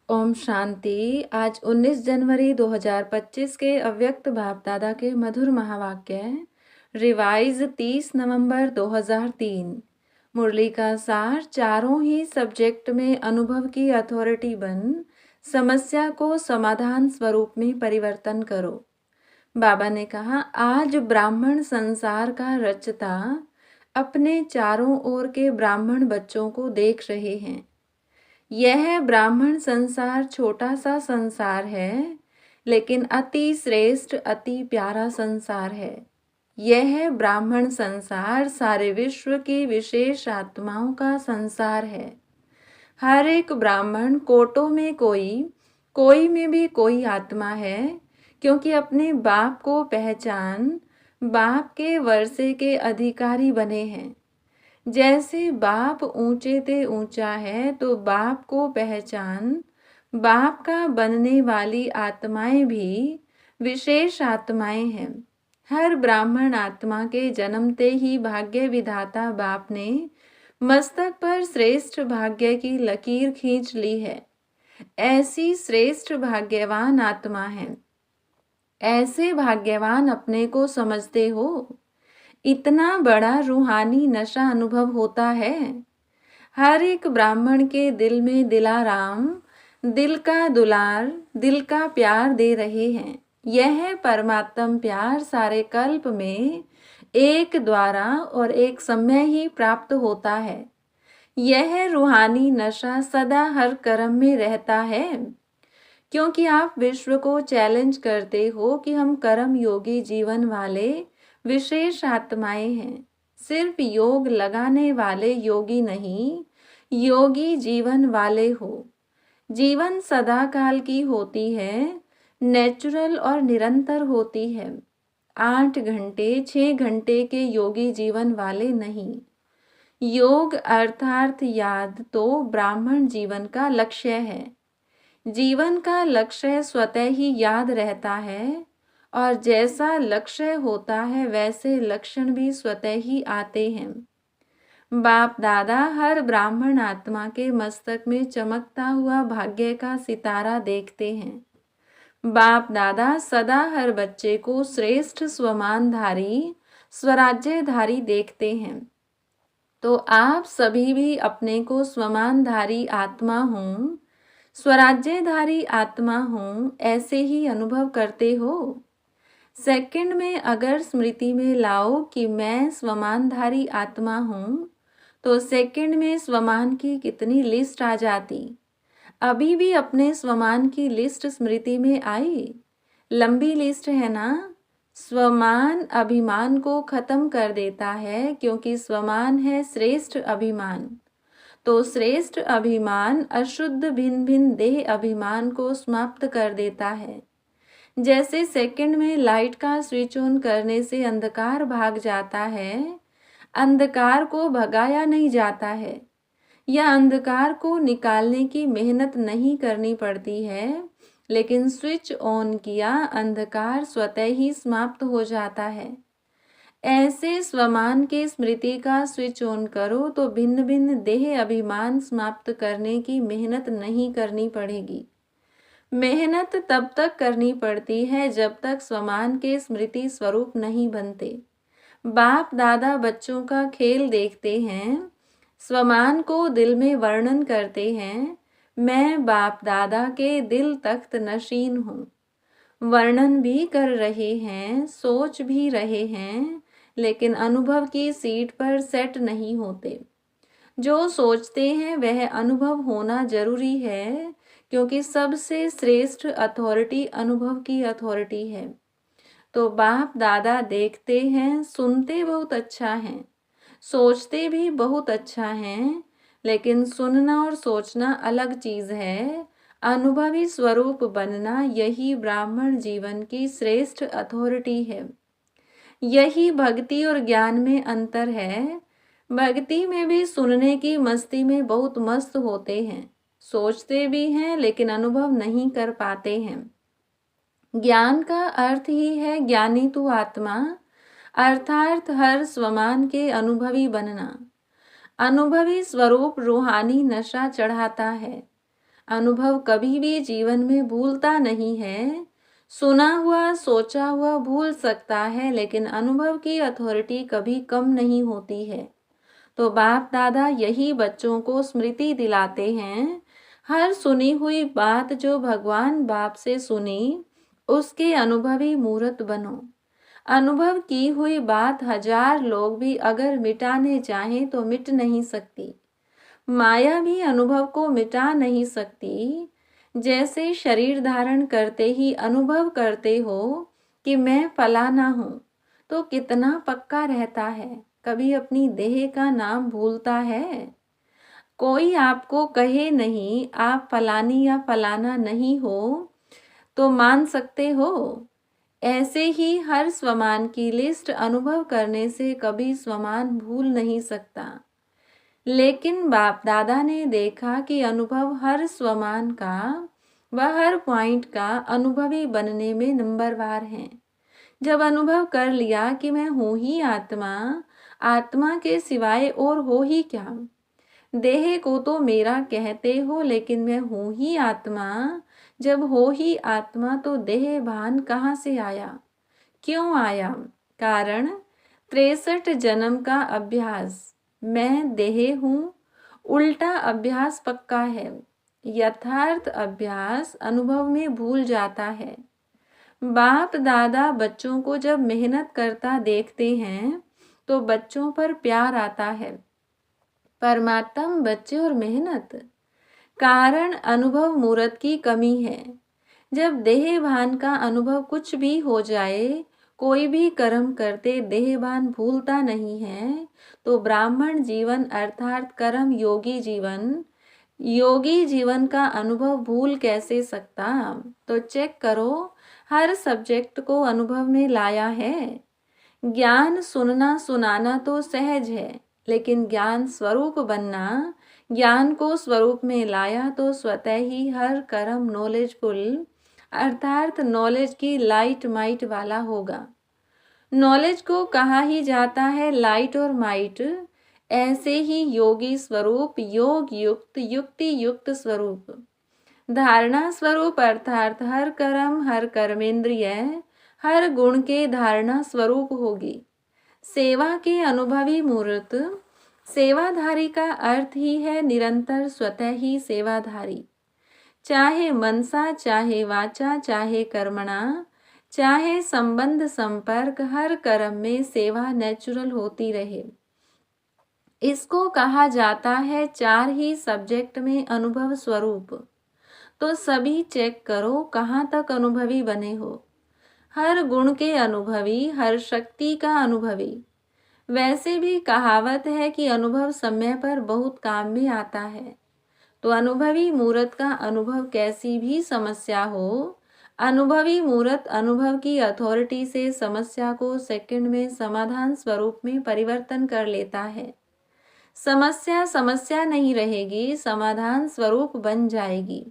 ओम शांति। आज 19 जनवरी 2025 के अव्यक्त बाप दादा के मधुर महावाक्य रिवाइज 30 नवंबर 2003। मुरली का सार, चारों ही सब्जेक्ट में अनुभव की अथॉरिटी बन समस्या को समाधान स्वरूप में परिवर्तन करो। बाबा ने कहा, आज ब्राह्मण संसार का रचता अपने चारों ओर के ब्राह्मण बच्चों को देख रहे हैं। यह ब्राह्मण संसार छोटा सा संसार है, लेकिन अति श्रेष्ठ अति प्यारा संसार है। यह ब्राह्मण संसार सारे विश्व की विशेष आत्माओं का संसार है। हर एक ब्राह्मण कोटों में कोई में भी कोई आत्मा है, क्योंकि अपने बाप को पहचान बाप के वर्षे के अधिकारी बने हैं। जैसे बाप ऊंचे ते ऊंचा है, तो बाप को पहचान बाप का बनने वाली आत्माएं भी विशेष आत्माएं हैं। हर ब्राह्मण आत्मा के जन्मते ही भाग्य विधाता बाप ने मस्तक पर श्रेष्ठ भाग्य की लकीर खींच ली है। ऐसी श्रेष्ठ भाग्यवान आत्मा है। ऐसे भाग्यवान अपने को समझते हो? इतना बड़ा रूहानी नशा अनुभव होता है। हर एक ब्राह्मण के दिल में दिलाराम, दिल का दुलार, दिल का प्यार दे रहे हैं। यह परमात्म प्यार सारे कल्प में एक द्वारा और एक समय ही प्राप्त होता है। यह रूहानी नशा सदा हर कर्म में रहता है, क्योंकि आप विश्व को चैलेंज करते हो कि हम कर्म योगी जीवन वाले विशेष आत्माएं हैं। सिर्फ योग लगाने वाले योगी नहीं, योगी जीवन वाले हो। जीवन सदा काल की होती है, नेचुरल और निरंतर होती है। 8 घंटे 6 घंटे के योगी जीवन वाले नहीं। योग अर्थात याद तो ब्राह्मण जीवन का लक्ष्य है। जीवन का लक्ष्य स्वतः ही याद रहता है, और जैसा लक्ष्य होता है वैसे लक्षण भी स्वतः ही आते हैं। बाप दादा हर ब्राह्मण आत्मा के मस्तक में चमकता हुआ भाग्य का सितारा देखते हैं। बाप दादा सदा हर बच्चे को श्रेष्ठ स्वमानधारी स्वराज्यधारी देखते हैं। तो आप सभी भी अपने को स्वमानधारी आत्मा हूँ, स्वराज्यधारी आत्मा हूँ, ऐसे ही अनुभव करते हो। सेकंड में अगर स्मृति में लाओ कि मैं स्वमानधारी आत्मा हूँ, तो सेकंड में स्वमान की कितनी लिस्ट आ जाती। अभी भी अपने स्वमान की लिस्ट स्मृति में आई? लंबी लिस्ट है ना। स्वमान अभिमान को खत्म कर देता है, क्योंकि स्वमान है श्रेष्ठ अभिमान। तो श्रेष्ठ अभिमान अशुद्ध भिन्न भिन्न देह अभिमान को समाप्त कर देता है। जैसे सेकंड में लाइट का स्विच ऑन करने से अंधकार भाग जाता है, अंधकार को भगाया नहीं जाता है, या अंधकार को निकालने की मेहनत नहीं करनी पड़ती है, लेकिन स्विच ऑन किया अंधकार स्वतः ही समाप्त हो जाता है। ऐसे स्वमान के स्मृति का स्विच ऑन करो तो भिन्न भिन्न देह अभिमान समाप्त करने की मेहनत नहीं करनी पड़ेगी। मेहनत तब तक करनी पड़ती है जब तक स्वमान के स्मृति स्वरूप नहीं बनते। बाप दादा बच्चों का खेल देखते हैं, स्वमान को दिल में वर्णन करते हैं, मैं बाप दादा के दिल तख्त नशीन हूँ। वर्णन भी कर रहे हैं, सोच भी रहे हैं, लेकिन अनुभव की सीट पर सेट नहीं होते। जो सोचते हैं वह अनुभव होना जरूरी है, क्योंकि सबसे श्रेष्ठ अथॉरिटी अनुभव की अथॉरिटी है। तो बाप दादा देखते हैं, सुनते बहुत अच्छा है, सोचते भी बहुत अच्छा है, लेकिन सुनना और सोचना अलग चीज है। अनुभवी स्वरूप बनना यही ब्राह्मण जीवन की श्रेष्ठ अथॉरिटी है। यही भक्ति और ज्ञान में अंतर है। भक्ति में भी सुनने की मस्ती में बहुत मस्त होते हैं, सोचते भी हैं, लेकिन अनुभव नहीं कर पाते हैं। ज्ञान का अर्थ ही है ज्ञानी तू आत्मा, अर्थात हर स्वमान के अनुभवी बनना। अनुभवी स्वरूप रूहानी नशा चढ़ाता है। अनुभव कभी भी जीवन में भूलता नहीं है। सुना हुआ सोचा हुआ भूल सकता है, लेकिन अनुभव की अथॉरिटी कभी कम नहीं होती है। तो बाप दादा यही बच्चों को स्मृति दिलाते हैं। हर सुनी हुई बात जो भगवान बाप से सुनी, उसके अनुभवी मूर्त बनो। अनुभव की हुई बात 1000 लोग भी अगर मिटाने चाहें तो मिट नहीं सकती। माया भी अनुभव को मिटा नहीं सकती। जैसे शरीर धारण करते ही अनुभव करते हो कि मैं फलाना हूँ, तो कितना पक्का रहता है। कभी अपनी देह का नाम भूलता है? कोई आपको कहे नहीं आप फलानी या फलाना नहीं हो, तो मान सकते हो? ऐसे ही हर स्वमान की लिस्ट अनुभव करने से कभी स्वमान भूल नहीं सकता। लेकिन बाप दादा ने देखा कि अनुभव हर स्वमान का व हर पॉइंट का अनुभवी बनने में नंबरवार है। जब अनुभव कर लिया कि मैं हूँ ही आत्मा, आत्मा के सिवाय और हो ही क्या। देह को तो मेरा कहते हो, लेकिन मैं हूँ ही आत्मा। जब हो ही आत्मा तो देह भान कहाँ से आया, क्यों आया? कारण 63 जन्म का अभ्यास। मैं देह हूँ, उल्टा अभ्यास पक्का है। यथार्थ अभ्यास अनुभव में भूल जाता है। बाप दादा बच्चों को जब मेहनत करता देखते हैं तो बच्चों पर प्यार आता है। परमात्म बच्चे और मेहनत, कारण अनुभव मूर्त की कमी है। जब देह भान का अनुभव कुछ भी हो जाए, कोई भी कर्म करते देह भान भूलता नहीं है, तो ब्राह्मण जीवन अर्थात कर्म योगी जीवन का अनुभव भूल कैसे सकता। तो चेक करो, हर सब्जेक्ट को अनुभव में लाया है। ज्ञान सुनना सुनाना तो सहज है, लेकिन ज्ञान स्वरूप बनना, ज्ञान को स्वरूप में लाया तो स्वतः ही हर कर्म नॉलेजफुल अर्थात नॉलेज की लाइट माइट वाला होगा। नॉलेज को कहा ही जाता है लाइट और माइट। ऐसे ही योगी स्वरूप योग युक्त युक्ति युक्त स्वरूप, धारणा स्वरूप अर्थात हर कर्म हर कर्मेंद्रिय हर गुण के धारणा स्वरूप होगी। सेवा के अनुभवी मूर्त, सेवाधारी का अर्थ ही है निरंतर स्वतः ही सेवाधारी। चाहे मनसा चाहे वाचा चाहे कर्मणा, चाहे संबंध संपर्क, हर कर्म में सेवा नेचुरल होती रहे। इसको कहा जाता है 4 ही सब्जेक्ट में अनुभव स्वरूप। तो सभी चेक करो कहाँ तक अनुभवी बने हो। हर गुण के अनुभवी, हर शक्ति का अनुभवी। वैसे भी कहावत है कि अनुभव समय पर बहुत काम में आता है। तो अनुभवी मूर्त का अनुभव कैसी भी समस्या हो, अनुभवी मूर्त अनुभव की अथॉरिटी से समस्या को सेकंड में समाधान स्वरूप में परिवर्तन कर लेता है। समस्या समस्या नहीं रहेगी, समाधान स्वरूप बन जाएगी।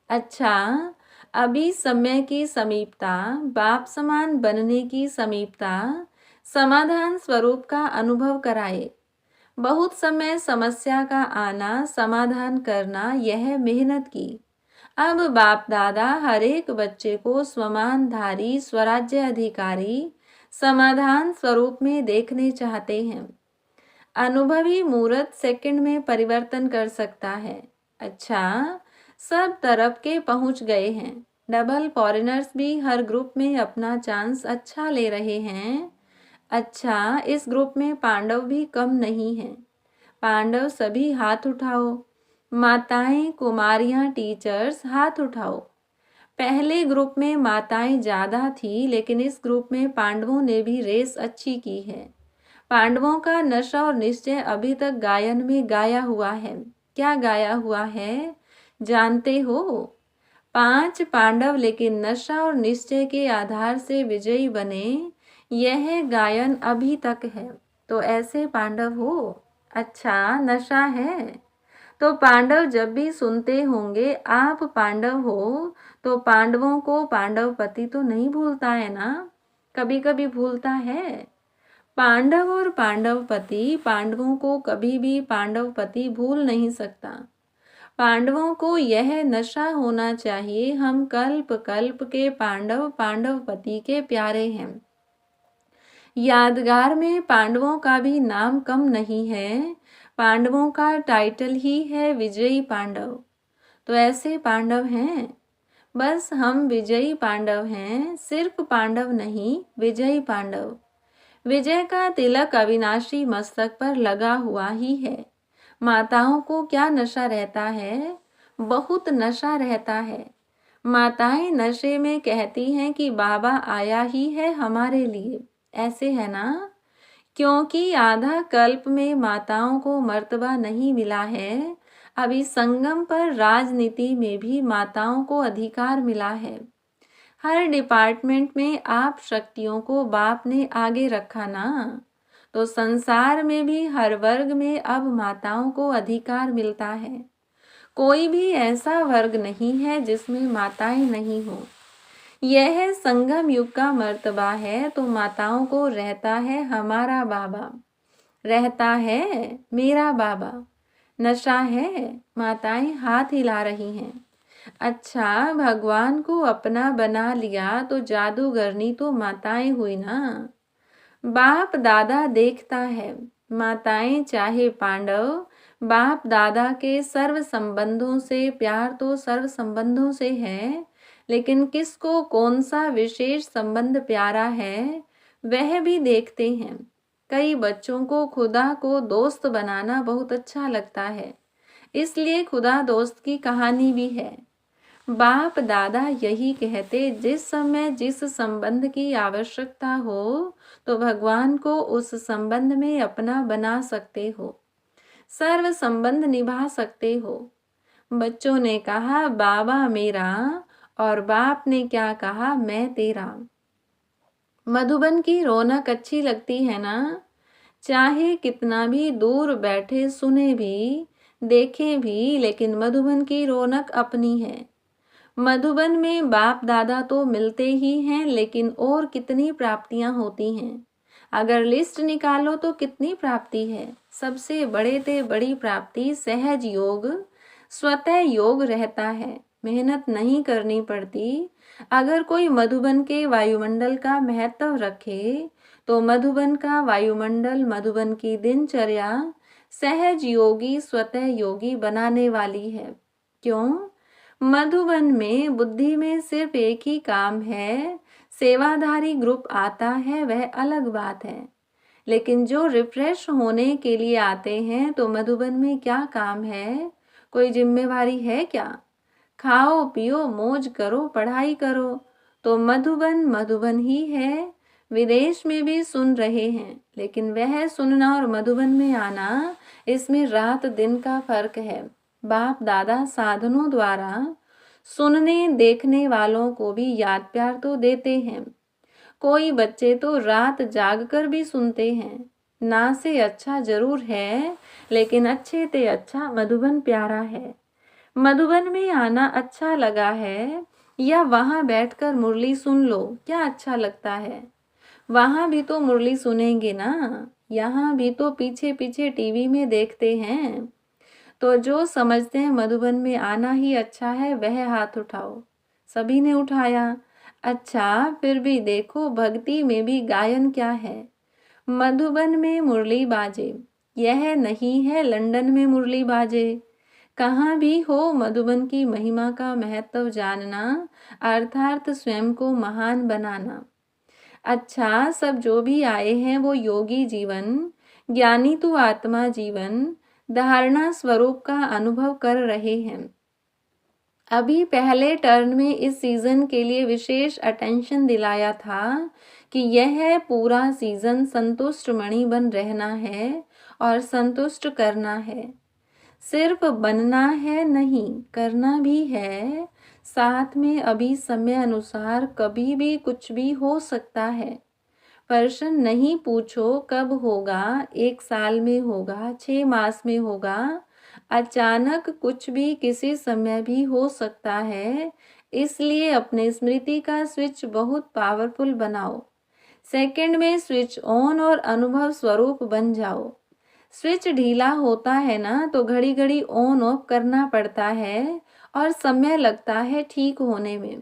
अच्छा, अभी समय की समीपता, बाप समान बनने की समीपता समाधान स्वरूप का अनुभव कराए। बहुत समय समस्या का आना, समाधान करना, यह मेहनत की। अब बाप दादा हर एक बच्चे को स्वमानधारी स्वराज्य अधिकारी समाधान स्वरूप में देखने चाहते हैं। अनुभवी मूर्त सेकंड में परिवर्तन कर सकता है। अच्छा, सब तरफ के पहुंच गए हैं। डबल फॉरेनर्स भी हर ग्रुप में अपना चांस अच्छा ले रहे हैं। अच्छा, इस ग्रुप में पांडव भी कम नहीं हैं। पांडव सभी हाथ उठाओ। माताएं, कुमारियां, टीचर्स हाथ उठाओ। पहले ग्रुप में माताएं ज़्यादा थी, लेकिन इस ग्रुप में पांडवों ने भी रेस अच्छी की है। पांडवों का नशा और निश्चय अभी तक गायन में गाया हुआ है। क्या गाया हुआ है जानते हो? 5 पांडव लेकिन नशा और निश्चय के आधार से विजयी बने, यह गायन अभी तक है। तो ऐसे पांडव हो। अच्छा, नशा है तो पांडव जब भी सुनते होंगे आप पांडव हो, तो पांडवों को पांडवपति तो नहीं भूलता है ना? कभी कभी भूलता है। पांडव और पांडवपति पांडवों को कभी भी पांडवपति भूल नहीं सकता। पांडवों को यह नशा होना चाहिए, हम कल्प कल्प के पांडव, पांडव पति के प्यारे हैं। यादगार में पांडवों का भी नाम कम नहीं है, पांडवों का टाइटल ही है विजयी पांडव। तो ऐसे पांडव हैं, बस हम विजयी पांडव हैं, सिर्फ पांडव नहीं, विजयी पांडव। विजय का तिलक अविनाशी मस्तक पर लगा हुआ ही है। माताओं को क्या नशा रहता है, बहुत नशा रहता है। माताएं नशे में कहती हैं कि बाबा आया ही है हमारे लिए, ऐसे है ना? क्योंकि आधा कल्प में माताओं को मर्तबा नहीं मिला है, अभी संगम पर राजनीति में भी माताओं को अधिकार मिला है। हर डिपार्टमेंट में आप शक्तियों को बाप ने आगे रखा ना, तो संसार में भी हर वर्ग में अब माताओं को अधिकार मिलता है। कोई भी ऐसा वर्ग नहीं है जिसमें माताएं नहीं हो। यह संगम युग का मर्तबा है, तो माताओं को रहता है हमारा बाबा, रहता है मेरा बाबा। नशा है, माताएं हाथ हिला रही हैं। अच्छा, भगवान को अपना बना लिया तो जादूगरनी तो माताएं हुई ना। बाप दादा देखता है, माताएं चाहे पांडव, बाप दादा के सर्व संबंधों से प्यार तो सर्व संबंधों से है, लेकिन किसको कौन सा विशेष संबंध प्यारा है वह भी देखते हैं। कई बच्चों को खुदा को दोस्त बनाना बहुत अच्छा लगता है, इसलिए खुदा दोस्त की कहानी भी है। बाप दादा यही कहते, जिस समय जिस संबंध की आवश्यकता हो तो भगवान को उस संबंध में अपना बना सकते हो, सर्व संबंध निभा सकते हो। बच्चों ने कहा बाबा मेरा, और बाप ने क्या कहा, मैं तेरा। मधुबन की रौनक अच्छी लगती है ना? चाहे कितना भी दूर बैठे सुने भी, देखे भी, लेकिन मधुबन की रौनक अपनी है। मधुबन में बाप दादा तो मिलते ही हैं, लेकिन और कितनी प्राप्तियां होती हैं। अगर लिस्ट निकालो तो कितनी प्राप्ति है। सबसे बड़े ते बड़ी प्राप्ति सहज योग, स्वतः योग रहता है, मेहनत नहीं करनी पड़ती। अगर कोई मधुबन के वायुमंडल का महत्व रखे तो मधुबन का वायुमंडल, मधुबन की दिनचर्या सहज योगी, स्वतः योगी बनाने वाली है। क्यों? मधुबन में बुद्धि में सिर्फ एक ही काम है, सेवाधारी ग्रुप आता है वह अलग बात है, लेकिन जो रिफ्रेश होने के लिए आते हैं तो मधुबन में क्या काम है, कोई जिम्मेवारी है क्या? खाओ पियो मौज करो पढ़ाई करो, तो मधुबन मधुबन ही है। विदेश में भी सुन रहे हैं, लेकिन वह सुनना और मधुबन में आना, इसमें रात दिन का फर्क है। बाप दादा साधनों द्वारा सुनने देखने वालों को भी याद प्यार तो देते हैं। कोई बच्चे तो रात जागकर भी सुनते हैं। ना से अच्छा जरूर है, लेकिन अच्छे ते अच्छा मधुबन प्यारा है। मधुबन में आना अच्छा लगा है, या वहां बैठकर मुरली सुन लो, क्या अच्छा लगता है? वहां भी तो मुरली सुनेंगे ना, यहाँ भी तो पीछे पीछे टीवी में देखते हैं। तो जो समझते हैं मधुबन में आना ही अच्छा है वह हाथ उठाओ। सभी ने उठाया। अच्छा, फिर भी देखो भक्ति में भी गायन क्या है। मधुबन में मुरली बाजे, यह नहीं है लंदन में मुरली बाजे। कहाँ भी हो मधुबन की महिमा का महत्व जानना, अर्थात स्वयं को महान बनाना। अच्छा, सब जो भी आए हैं वो योगी जीवन, ज्ञानी तो आत्मा जीवन, धारणा स्वरूप का अनुभव कर रहे हैं। अभी पहले टर्न में इस सीजन के लिए विशेष अटेंशन दिलाया था कि यह पूरा सीजन संतुष्ट मणि बन रहना है और संतुष्ट करना है। सिर्फ बनना है नहीं, करना भी है साथ में। अभी समय अनुसार कभी भी कुछ भी हो सकता है। प्रश्न नहीं पूछो कब होगा, 1 साल में होगा, 6 मास में होगा, अचानक कुछ भी किसी समय भी हो सकता है। इसलिए अपने स्मृति का स्विच बहुत पावरफुल बनाओ, सेकंड में स्विच ऑन और अनुभव स्वरूप बन जाओ। स्विच ढीला होता है ना तो घड़ी घड़ी ऑन ऑफ करना पड़ता है और समय लगता है ठीक होने में।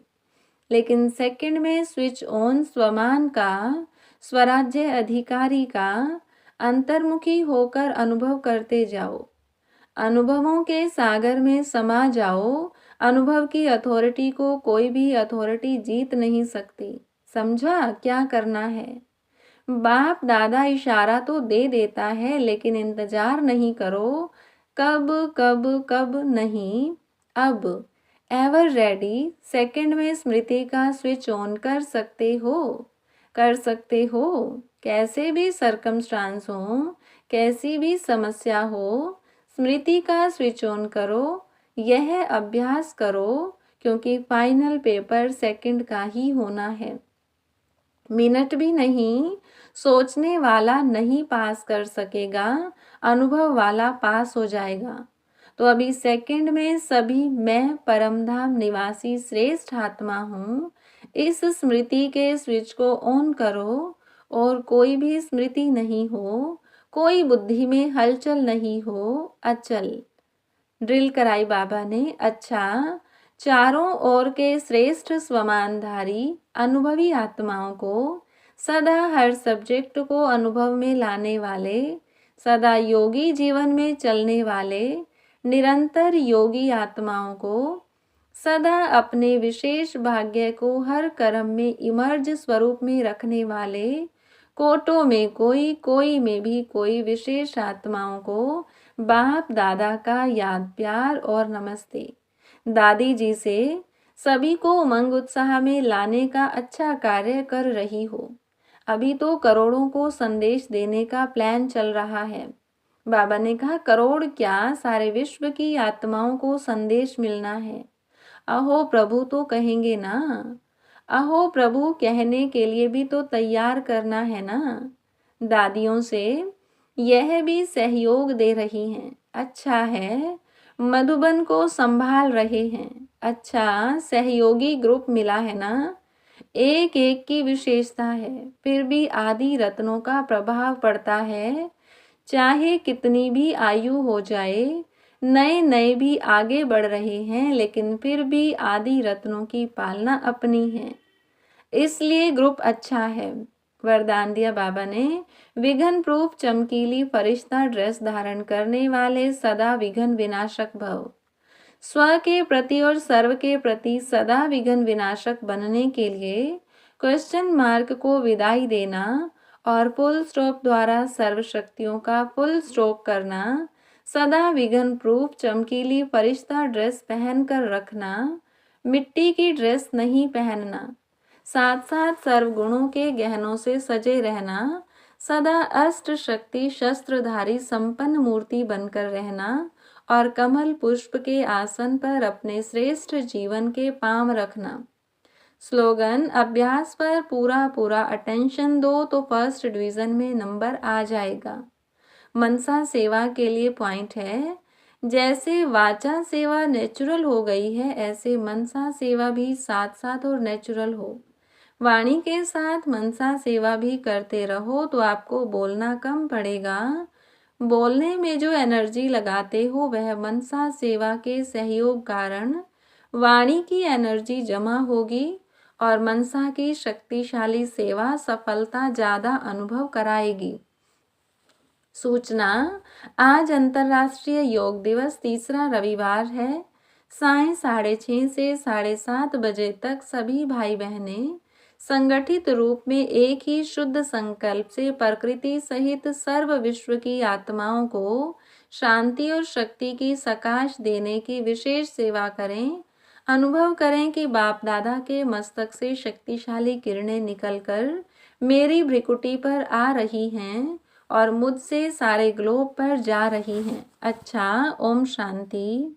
लेकिन सेकंड में स्विच ऑन स्वमान का, स्वराज्य अधिकारी का अंतर्मुखी होकर अनुभव करते जाओ। अनुभवों के सागर में समा जाओ। अनुभव की अथॉरिटी को कोई भी अथॉरिटी जीत नहीं सकती। समझा क्या करना है? बाप दादा इशारा तो दे देता है लेकिन इंतजार नहीं करो। कब कब कब नहीं, अब। एवर रेडी सेकंड में स्मृति का स्विच ऑन कर सकते हो। कर सकते हो। कैसे भी सरकमस्टांस हो, कैसी भी समस्या हो, स्मृति का स्विच ऑन करो। यह अभ्यास करो क्योंकि फाइनल पेपर सेकंड का ही होना है। मिनट भी नहीं, सोचने वाला नहीं पास कर सकेगा, अनुभव वाला पास हो जाएगा। तो अभी सेकंड में सभी मैं परमधाम निवासी श्रेष्ठ आत्मा हूँ, इस स्मृति के स्विच को ऑन करो और कोई भी स्मृति नहीं हो, कोई बुद्धि में हलचल नहीं हो, अचल। ड्रिल कराई बाबा ने। अच्छा, चारों ओर के श्रेष्ठ स्वमानधारी अनुभवी आत्माओं को, सदा हर सब्जेक्ट को अनुभव में लाने वाले, सदा योगी जीवन में चलने वाले निरंतर योगी आत्माओं को, सदा अपने विशेष भाग्य को हर कर्म में इमर्ज स्वरूप में रखने वाले, कोटों में कोई, कोई में भी कोई विशेष आत्माओं को बाप दादा का याद प्यार और नमस्ते। दादी जी से सभी को उमंग उत्साह में लाने का अच्छा कार्य कर रही हो। अभी तो करोड़ों को संदेश देने का प्लान चल रहा है। बाबा ने कहा करोड़ क्या, सारे विश्व की आत्माओं को संदेश मिलना है। अहो प्रभु तो कहेंगे ना, अहो प्रभु कहने के लिए भी तो तैयार करना है ना। दादियों से यह भी सहयोग दे रही हैं। अच्छा है, मधुबन को संभाल रहे हैं। अच्छा, सहयोगी ग्रुप मिला है ना। एक एक की विशेषता है, फिर भी आदि रत्नों का प्रभाव पड़ता है। चाहे कितनी भी आयु हो जाए, नए नए भी आगे बढ़ रहे हैं, लेकिन फिर भी आदि रत्नों की पालना अपनी है। इसलिए ग्रुप अच्छा है। वरदान दिया बाबा ने, विघ्न प्रूफ चमकीली फरिश्ता ड्रेस धारण करने वाले सदा विघ्न विनाशक भव। स्व के प्रति और सर्व के प्रति सदा विघ्न विनाशक बनने के लिए क्वेश्चन मार्क को विदाई देना और फुल स्टॉप द्वारा सर्व शक्तियों का फुल स्ट्रोक करना, सदा विघ्न प्रूफ चमकीली फरिश्ता ड्रेस पहन कर रखना, मिट्टी की ड्रेस नहीं पहनना, साथ साथ सर्व गुणों के गहनों से सजे रहना, सदा अष्ट शक्ति शस्त्रधारी संपन्न मूर्ति बनकर रहना और कमल पुष्प के आसन पर अपने श्रेष्ठ जीवन के पांव रखना। स्लोगन, अभ्यास पर पूरा पूरा अटेंशन दो तो फर्स्ट डिवीजन में नंबर आ जाएगा। मनसा सेवा के लिए पॉइंट है, जैसे वाचा सेवा नेचुरल हो गई है, ऐसे मनसा सेवा भी साथ साथ और नेचुरल हो। वाणी के साथ मनसा सेवा भी करते रहो तो आपको बोलना कम पड़ेगा। बोलने में जो एनर्जी लगाते हो वह मनसा सेवा के सहयोग कारण वाणी की एनर्जी जमा होगी और मनसा की शक्तिशाली सेवा सफलता ज़्यादा अनुभव कराएगी। सूचना, आज अंतर्राष्ट्रीय योग दिवस तीसरा रविवार है। सायं 6:30 से 7:30 बजे तक सभी भाई बहनें संगठित रूप में एक ही शुद्ध संकल्प से प्रकृति सहित सर्व विश्व की आत्माओं को शांति और शक्ति की सकाश देने की विशेष सेवा करें। अनुभव करें कि बाप दादा के मस्तक से शक्तिशाली किरणें निकलकर मेरी भ्रिकुटी पर आ रही हैं और मुझसे सारे ग्लोब पर जा रही हैं। अच्छा, ओम शांति।